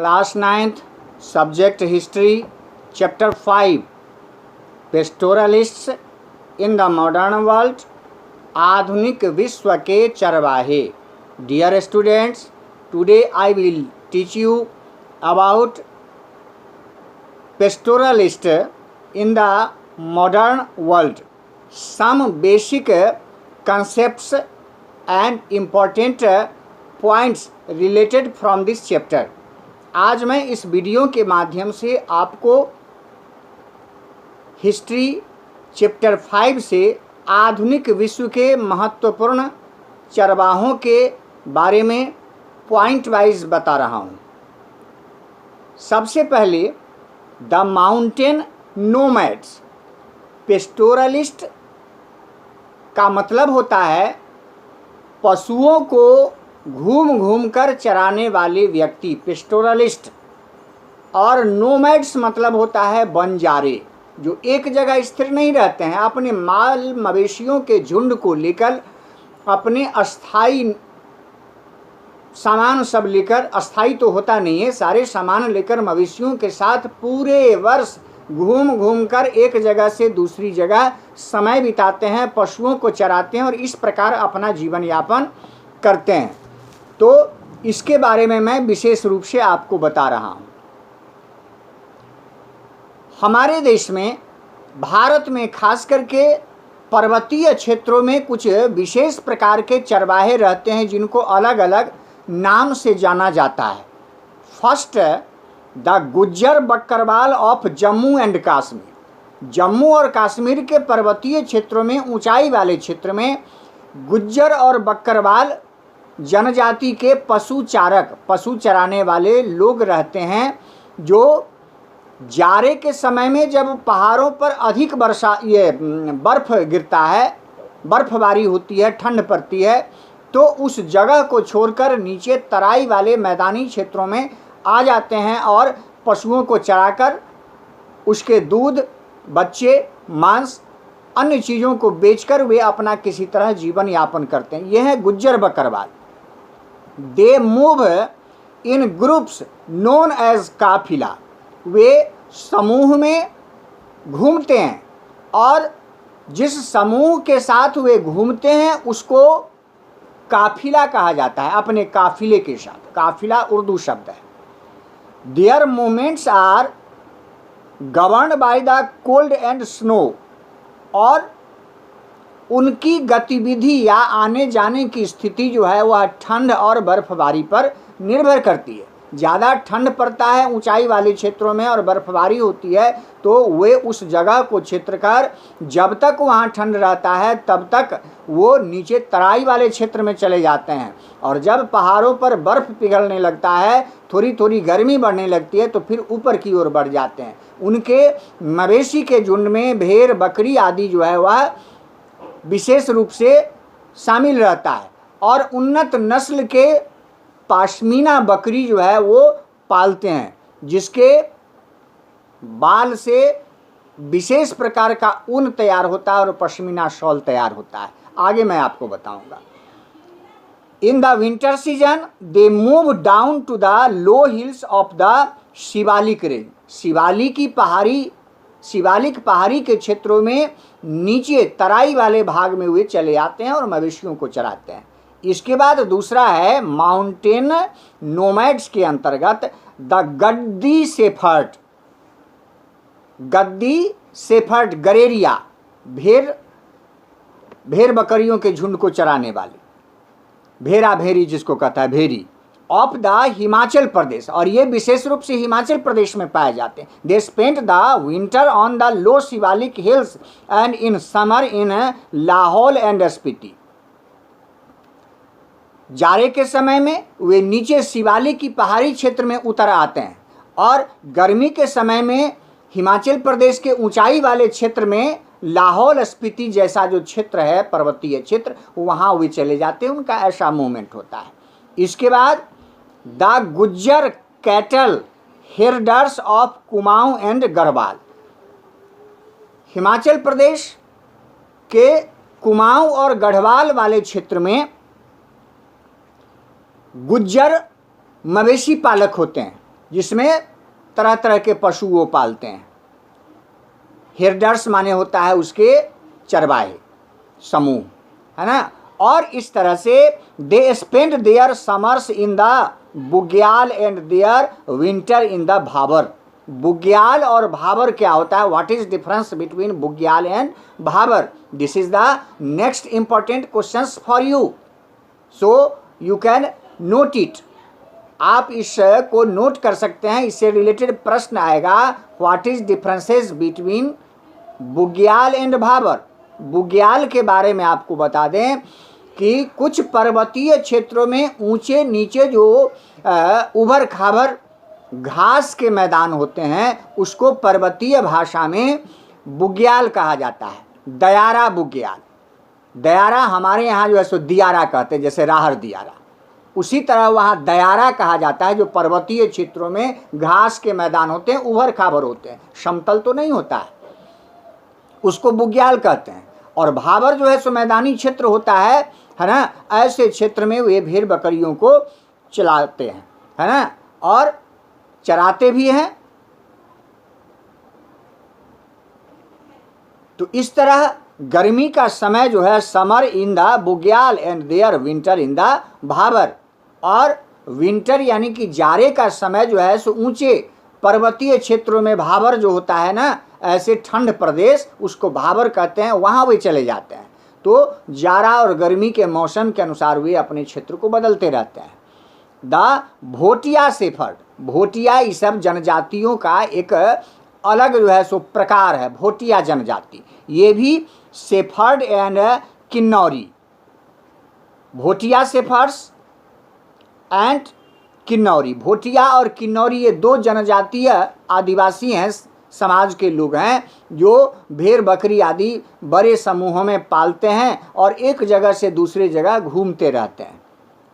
Class 9th subject history chapter 5 pastoralists in the modern world, आधुनिक विश्व के चरवाहे। Dear students, today I will teach you about pastoralist in the modern world, some basic concepts and important points related from this chapter। आज मैं इस video के माध्यम से आपको हिस्ट्री चैप्टर 5 से आधुनिक विश्व के महत्वपूर्ण चरवाहों के बारे में पॉइंट वाइज बता रहा हूँ। सबसे पहले द माउंटेन नोमैड्स। पेस्टोरलिस्ट का मतलब होता है पशुओं को घूम घूम कर चराने वाले व्यक्ति, पेस्टोरलिस्ट। और नोमैड्स मतलब होता है बंजारे, जो एक जगह स्थिर नहीं रहते हैं, अपने माल मवेशियों के झुंड को लेकर, अपने अस्थाई सामान सब लेकर, अस्थाई तो होता नहीं है, सारे सामान लेकर मवेशियों के साथ पूरे वर्ष घूम घूम कर एक जगह से दूसरी जगह समय बिताते हैं, पशुओं को चराते हैं और इस प्रकार अपना जीवन यापन करते हैं। तो इसके बारे में मैं विशेष रूप से आपको बता रहा हूँ। हमारे देश में, भारत में खास करके पर्वतीय क्षेत्रों में कुछ विशेष प्रकार के चरवाहे रहते हैं जिनको अलग अलग नाम से जाना जाता है। First, the Gujjar Bakarwal of Jammu and Kashmir. Jammu और कश्मीर के पर्वतीय क्षेत्रों में, ऊंचाई वाले क्षेत्र में गुज्जर और बकरवाल जनजाति के पशु चारक, पशु चराने वाले लोग रहते हैं, जो जाड़े के समय में जब पहाड़ों पर अधिक बर्फ गिरता है, बर्फबारी होती है, ठंड पड़ती है, तो उस जगह को छोड़कर नीचे तराई वाले मैदानी क्षेत्रों में आ जाते हैं और पशुओं को चराकर उसके दूध, बच्चे, मांस, अन्य चीज़ों को बेचकर वे अपना किसी तरह जीवन यापन करते हैं। यह है Gujjar Bakarwal. They move in groups known as kafila. वे समूह में घूमते हैं और जिस समूह के साथ वे घूमते हैं उसको काफिला कहा जाता है, अपने काफिले के साथ। काफिला उर्दू शब्द है। Their movements are governed by the cold and snow। और उनकी गतिविधि या आने जाने की स्थिति जो है वह ठंड और बर्फबारी पर निर्भर करती है। ज़्यादा ठंड पड़ता है ऊंचाई वाले क्षेत्रों में और बर्फबारी होती है तो वे उस जगह को क्षेत्रकार, जब तक वहाँ ठंड रहता है तब तक वो नीचे तराई वाले क्षेत्र में चले जाते हैं, और जब पहाड़ों पर बर्फ़ पिघलने लगता है, थोड़ी थोड़ी गर्मी बढ़ने लगती है, तो फिर ऊपर की ओर बढ़ जाते हैं। उनके मवेशी के झुंड में भेड़, बकरी आदि जो है वह विशेष रूप से शामिल रहता है, और उन्नत नस्ल के पाशमीना बकरी जो है वो पालते हैं, जिसके बाल से विशेष प्रकार का ऊन तैयार होता है और पश्मीना शॉल तैयार होता है। आगे मैं आपको बताऊंगा। In the winter season they move down to the low hills of the Shivalik range. Shivalik पहाड़ी के क्षेत्रों में नीचे तराई वाले भाग में वे चले आते हैं और मवेशियों को चराते हैं। इसके बाद दूसरा है माउंटेन नोमैड्स के अंतर्गत the Gaddi shepherd. Gaddi shepherd, गरेरिया, भेड़ बकरियों के झुंड को चराने वाले, भेड़ा भेरी जिसको कहता है, भेरी ऑफ द हिमाचल प्रदेश। और ये विशेष रूप से हिमाचल प्रदेश में पाए जाते हैं। They spent the winter on the low Shivalik hills and in summer in Lahaul and Spiti. जाड़े के समय में वे नीचे शिवालिक की पहाड़ी क्षेत्र में उतर आते हैं, और गर्मी के समय में हिमाचल प्रदेश के ऊंचाई वाले क्षेत्र में लाहौल स्पीति जैसा जो क्षेत्र है, पर्वतीय क्षेत्र, वहाँ वे चले जाते हैं। उनका ऐसा मूवमेंट होता है। इसके बाद the Gujjar cattle herders of Kumaon and Garhwal. Himachal Pradesh के कुमाऊं और गढ़वाल वाले क्षेत्र में गुज्जर मवेशी पालक होते हैं। जिसमें तरह तरह के पशु वो पालते हैं। हेरडर्स माने होता है उसके चरवाहे समूह, है ना। और इस तरह से they spend their summers in the Bugyal and their winter in the Bhabar. Bugyal और भाबर क्या होता है? What is difference between Bugyal and Bhabar? This is the next important questions for you, so you can note इट। आप इसको नोट कर सकते हैं, इससे रिलेटेड प्रश्न आएगा। What is differences between Bugyal and Bhabar? Bugyal के बारे में आपको बता दें कि कुछ पर्वतीय क्षेत्रों में ऊंचे नीचे जो उभर खाबर घास के मैदान होते हैं उसको पर्वतीय भाषा में बुग्याल कहा जाता है। दयारा बुग्याल, दयारा हमारे यहाँ जो है सो दियारा कहते हैं, जैसे राहर दियारा, उसी तरह वहाँ दयारा कहा जाता है जो पर्वतीय क्षेत्रों में घास के मैदान होते हैं, उभर खाबर होते हैं, समतल तो नहीं होता है, उसको बुग्याल कहते हैं। और भाबर जो है सो मैदानी क्षेत्र होता है ना। ऐसे क्षेत्र में वे भेड़ बकरियों को चलाते हैं, है ना, और चराते भी हैं। तो इस तरह गर्मी का समय जो है summer in the Bugyal and their winter in the Bhabar, और विंटर यानी कि जाड़े का समय जो है सो ऊंचे पर्वतीय क्षेत्रों में भाबर जो होता है ना, ऐसे ठंड प्रदेश उसको भाबर कहते हैं, वहाँ वे चले जाते हैं। तो जाड़ा और गर्मी के मौसम के अनुसार वे अपने क्षेत्र को बदलते रहते हैं। द भोटिया शेफर्ड, भोटिया इस सब जनजातियों का एक अलग जो है सो प्रकार है, भोटिया जनजाति। ये भी shepherd and Kinnauri, Bhotia shepherds and Kinnauri, Bhotia और किन्नौरी ये दो जनजातीय आदिवासी हैं, समाज के लोग हैं जो भेड़ बकरी आदि बड़े समूहों में पालते हैं और एक जगह से दूसरी जगह घूमते रहते हैं।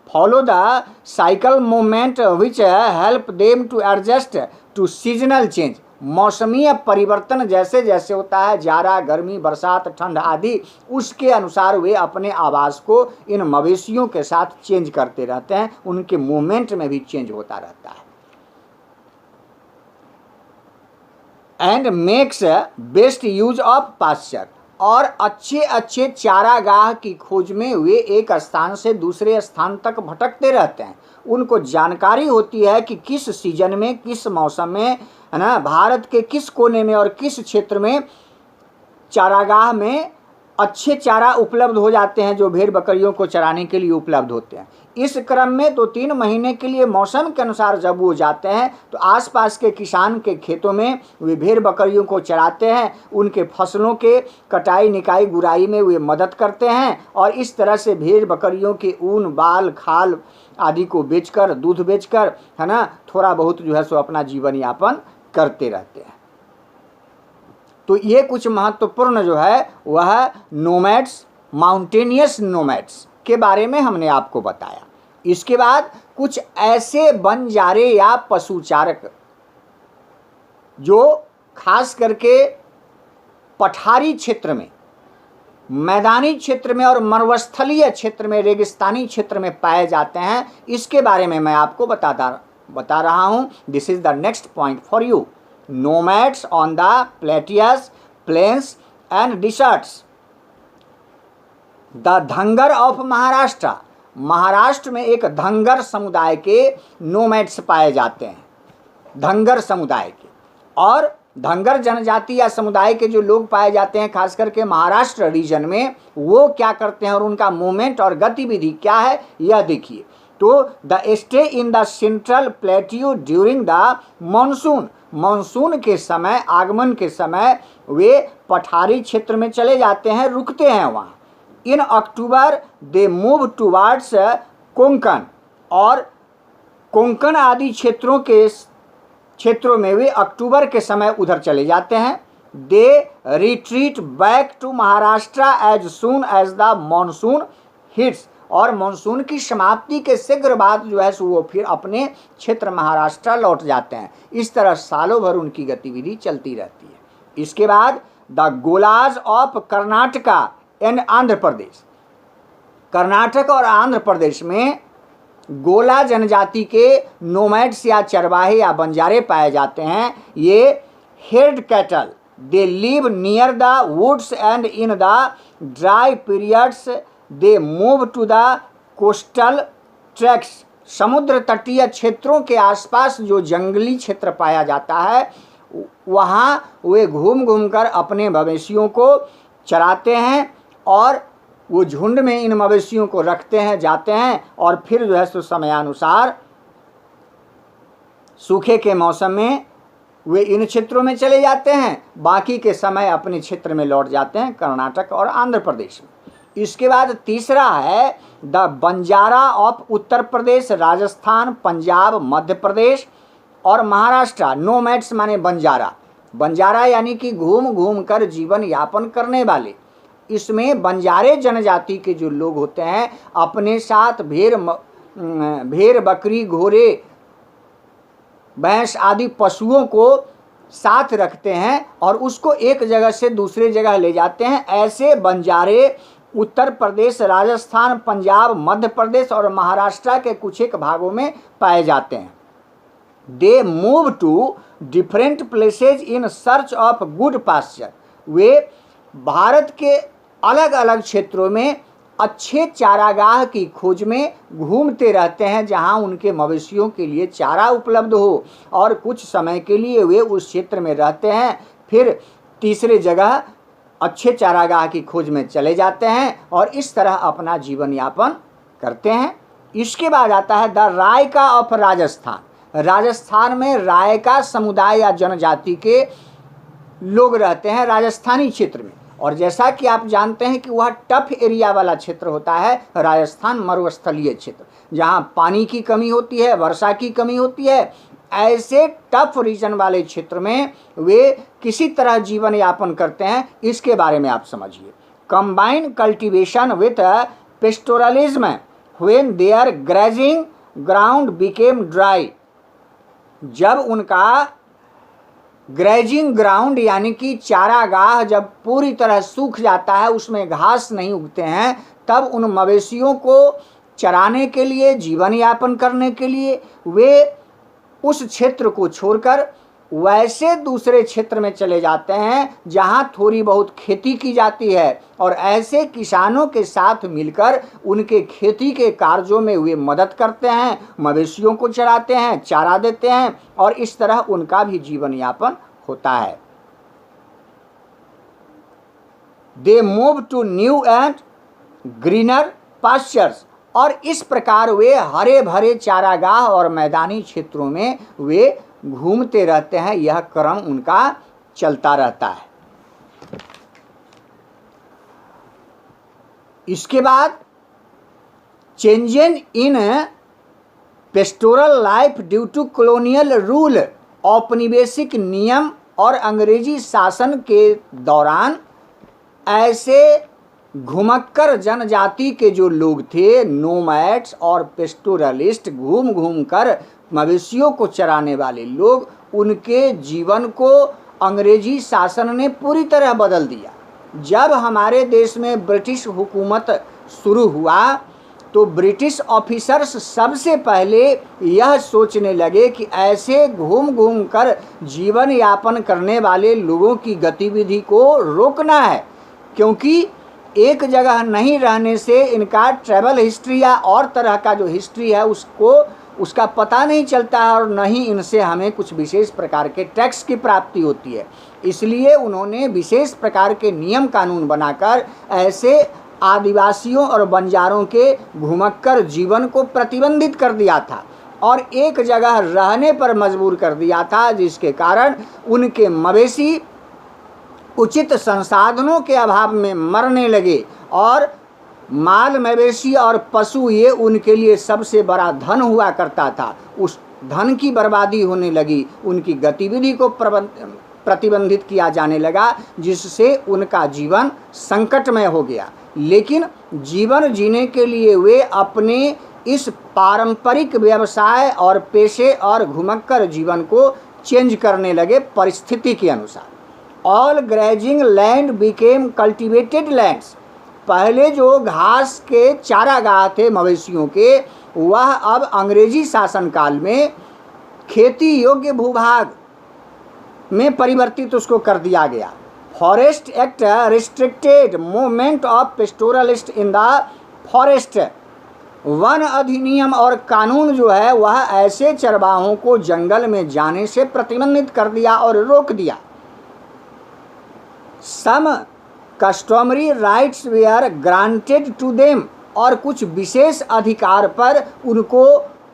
Follow the cycle movement which help them to adjust to seasonal change. मौसमीय परिवर्तन जैसे जैसे होता है, जाड़ा गर्मी बरसात ठंड आदि, उसके अनुसार वे अपने आवास को इन मवेशियों के साथ चेंज करते रहते हैं, उनके मूवमेंट में भी चेंज होता रहता है। And makes best use of pasture, और अच्छे अच्छे चारागाह की खोज में वे एक स्थान से दूसरे स्थान तक भटकते रहते हैं। उनको जानकारी होती है कि किस सीजन में किस मौसम में, है ना, भारत के किस कोने में और किस क्षेत्र में चारागाह में अच्छे चारा उपलब्ध हो जाते हैं जो भेड़ बकरियों को चराने के लिए उपलब्ध होते हैं। इस क्रम में 2-3 महीने के लिए मौसम के अनुसार जब वो जाते हैं तो आसपास के किसान के खेतों में वे भेड़ बकरियों को चराते हैं, उनके फसलों के कटाई निकाई गुराई में वे मदद करते हैं, और इस तरह से भेड़ बकरियों के ऊन बाल खाल आदि को बेचकर, दूध बेचकर, है ना, थोड़ा बहुत जो है सो अपना जीवन यापन करते रहते हैं। तो ये कुछ महत्वपूर्ण जो है वह नोमैड्स, माउंटेनियस नोमैड्स के बारे में हमने आपको बताया। इसके बाद कुछ ऐसे बंजारे या पशुचारक जो खास करके पठारी क्षेत्र में, मैदानी क्षेत्र में और मरुस्थलीय क्षेत्र में, रेगिस्तानी क्षेत्र में पाए जाते हैं, इसके बारे में मैं आपको बता रहा हूँ। This is the next point for you. Nomads on the plateaus plains and deserts. The Dhangar of Maharashtra, Maharashtra में एक धंगर समुदाय के नोमैड्स पाए जाते हैं, धंगर समुदाय के। और धंगर जनजाति या समुदाय के जो लोग पाए जाते हैं खास करके महाराष्ट्र रीजन में, वो क्या करते हैं और उनका मूवमेंट और गतिविधि क्या है यह देखिए। तो the stay in the central plateau during the monsoon, monsoon के समय, आगमन के समय वे पठारी क्षेत्र में चले जाते हैं, रुकते हैं वहाँ। इन अक्टूबर दे मूव टुवार्ड्स कोंकण, और कोंकण आदि क्षेत्रों में वे अक्टूबर के समय उधर चले जाते हैं। They retreat back to Maharashtra as soon as the monsoon hits, और मानसून की समाप्ति के शीघ्र बाद जो है वो फिर अपने क्षेत्र महाराष्ट्र लौट जाते हैं। इस तरह सालों भर उनकी गतिविधि चलती रहती है। इसके बाद the Gollas of Karnataka and Andhra Pradesh, Karnataka और आंध्र प्रदेश में गोला जनजाति के नोमैड्स या चरवाहे या बंजारे पाए जाते हैं। ये herd cattle, they live near the woods and in the dry periods they move to the coastal tracts. समुद्र तटीय क्षेत्रों के आसपास जो जंगली क्षेत्र पाया जाता है वहाँ वे घूम घूम कर अपने मवेशियों को चराते हैं और वो झुंड में इन मवेशियों को रखते हैं, जाते हैं और फिर जो है सो समयानुसार सूखे के मौसम में वे इन क्षेत्रों में चले जाते हैं, बाकी के समय अपने क्षेत्र में लौट जाते हैं, कर्नाटक और आंध्र प्रदेश में। इसके बाद तीसरा है द बंजारा ऑफ उत्तर प्रदेश, राजस्थान, पंजाब, मध्य प्रदेश और महाराष्ट्र। नोमैड्स माने बंजारा, बंजारा यानी कि घूम घूम कर जीवन यापन करने वाले। इसमें बंजारे जनजाति के जो लोग होते हैं अपने साथ भेड़ बकरी घोड़े भैंस आदि पशुओं को साथ रखते हैं और उसको एक जगह से दूसरे जगह ले जाते हैं। ऐसे बंजारे उत्तर प्रदेश, राजस्थान, पंजाब, मध्य प्रदेश और महाराष्ट्र के कुछ एक भागों में पाए जाते हैं। They move to different places in search of good pasture. वे भारत के अलग अलग क्षेत्रों में अच्छे चारागाह की खोज में घूमते रहते हैं जहां उनके मवेशियों के लिए चारा उपलब्ध हो, और कुछ समय के लिए वे उस क्षेत्र में रहते हैं, फिर तीसरे जगह अच्छे चारागाह की खोज में चले जाते हैं और इस तरह अपना जीवन यापन करते हैं। इसके बाद आता है द रायका ऑफ राजस्थान। राजस्थान में रायका समुदाय या जनजाति के लोग रहते हैं राजस्थानी क्षेत्र में, और जैसा कि आप जानते हैं कि वह टफ एरिया वाला क्षेत्र होता है राजस्थान, मरुस्थलीय क्षेत्र, जहाँ पानी की कमी होती है, वर्षा की कमी होती है। ऐसे टफ रीजन वाले क्षेत्र में वे किसी तरह जीवन यापन करते हैं, इसके बारे में आप समझिए। Combine cultivation with pastoralism when their grazing ground became dry. जब उनका ग्रेजिंग ग्राउंड यानी कि चारागाह जब पूरी तरह सूख जाता है, उसमें घास नहीं उगते हैं, तब उन मवेशियों को चराने के लिए, जीवन यापन करने के लिए वे उस क्षेत्र को छोड़कर वैसे दूसरे क्षेत्र में चले जाते हैं जहां थोड़ी बहुत खेती की जाती है, और ऐसे किसानों के साथ मिलकर उनके खेती के कार्यों में वे मदद करते हैं, मवेशियों को चराते हैं, चारा देते हैं, और इस तरह उनका भी जीवन यापन होता है। They move to new and greener pastures, और इस प्रकार वे हरे भरे चारागाह और मैदानी क्षेत्रों में वे घूमते रहते हैं। यह क्रम उनका चलता रहता है। इसके बाद changes in pastoral life due to colonial rule, औपनिवेशिक नियम और अंग्रेजी शासन के दौरान ऐसे घुमक्कर जनजाति के जो लोग थे, नोमैड्स और पेस्टोरलिस्ट, घूम घूम कर मवेशियों को चराने वाले लोग, उनके जीवन को अंग्रेजी शासन ने पूरी तरह बदल दिया। जब हमारे देश में ब्रिटिश हुकूमत शुरू हुआ तो ब्रिटिश ऑफिसर्स सबसे पहले यह सोचने लगे कि ऐसे घूम घूम कर जीवन यापन करने वाले लोगों की गतिविधि को रोकना है, क्योंकि एक जगह नहीं रहने से इनका ट्रैवल हिस्ट्री या और तरह का जो हिस्ट्री है उसका पता नहीं चलता है, और न ही इनसे हमें कुछ विशेष प्रकार के टैक्स की प्राप्ति होती है। इसलिए उन्होंने विशेष प्रकार के नियम कानून बनाकर ऐसे आदिवासियों और बंजारों के घुमक्कर जीवन को प्रतिबंधित कर दिया था और एक जगह रहने पर मजबूर कर दिया था, जिसके कारण उनके मवेशी उचित संसाधनों के अभाव में मरने लगे, और माल मवेशी और पशु ये उनके लिए सबसे बड़ा धन हुआ करता था। उस धन की बर्बादी होने लगी, उनकी गतिविधि को प्रतिबंधित किया जाने लगा, जिससे उनका जीवन संकटमय हो गया। लेकिन जीवन जीने के लिए वे अपने इस पारंपरिक व्यवसाय और पेशे और घुमक्कर जीवन को चेंज करने लगे परिस्थिति के अनुसार। All grazing land became cultivated lands. पहले जो घास के चारागाह थे मवेशियों के, वह अब अंग्रेजी शासनकाल में खेती योग्य भूभाग में परिवर्तित उसको कर दिया गया। Forest act restricted movement of pastoralist in the forest. One अधिनियम और कानून जो है वह ऐसे चरवाहों को जंगल में जाने से प्रतिबंधित कर दिया और रोक दिया। Some customary rights were granted to them, और कुछ विशेष अधिकार पर उनको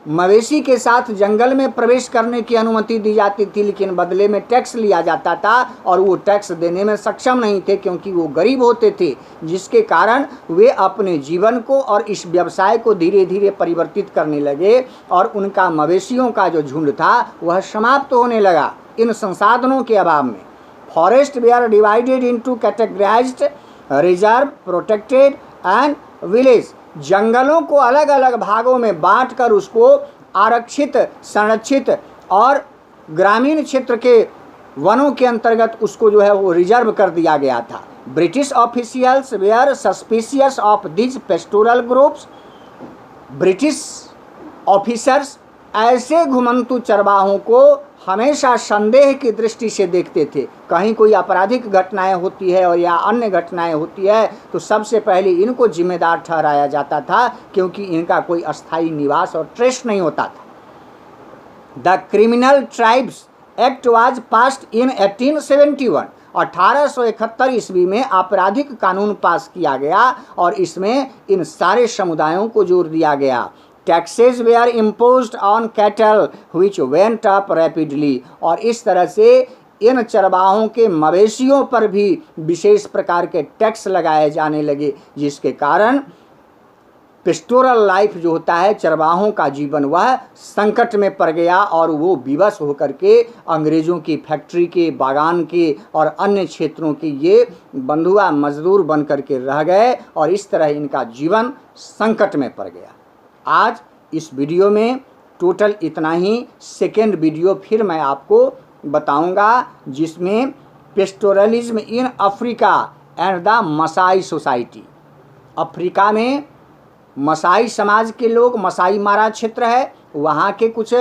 मवेशी के साथ जंगल में प्रवेश करने की अनुमति दी जाती थी, लेकिन बदले में टैक्स लिया जाता था और वो टैक्स देने में सक्षम नहीं थे क्योंकि वो गरीब होते थे, जिसके कारण वे अपने जीवन को और इस व्यवसाय को धीरे धीरे परिवर्तित करने लगे और उनका मवेशियों का जो झुंड था वह समाप्त होने लगा इन संसाधनों के अभाव में। Forest they are divided into categorised, reserve, protected and village. जंगलों को अलग अलग भागों में बांटकर उसको आरक्षित, संरक्षित और ग्रामीण क्षेत्र के वनों के अंतर्गत उसको जो है वो रिजर्व कर दिया गया था। British officials were suspicious of this pastoral groups. British officers ऐसे घुमंतु चरवाहों को हमेशा संदेह की दृष्टि से देखते थे। कहीं कोई आपराधिक घटनाएं होती है और या अन्य घटनाएं होती है तो सबसे पहले इनको जिम्मेदार ठहराया जाता था, क्योंकि इनका कोई अस्थायी निवास और ट्रेस नहीं होता था। The criminal tribes act was passed in 1871। 1871 ईस्वी में आपराधिक कानून पास किया गया और इसमें इन सारे समुदायों को जोड़ दिया गया। Taxes were imposed on cattle which went up rapidly, और इस तरह से इन चरवाहों के मवेशियों पर भी विशेष प्रकार के टैक्स लगाए जाने लगे, जिसके कारण पेस्टोरल लाइफ जो होता है, चरवाहों का जीवन, वह संकट में पड़ गया और वो विवश होकर के अंग्रेज़ों की फैक्ट्री के, बागान के और अन्य क्षेत्रों के ये बंधुआ मजदूर बन करके रह गए और इस तरह इनका जीवन संकट में पड़ गया। आज इस वीडियो में टोटल इतना ही। सेकेंड वीडियो फिर मैं आपको बताऊंगा जिसमें pastoralism in Africa and the Maasai society. Africa में मसाई समाज के लोग, मसाई मारा क्षेत्र है, वहाँ के कुछ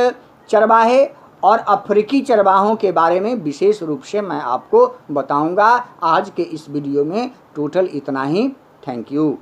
चरवाहे और अफ्रीकी चरवाहों के बारे में विशेष रूप से मैं आपको बताऊंगा। आज के इस वीडियो में टोटल इतना ही। Thank you.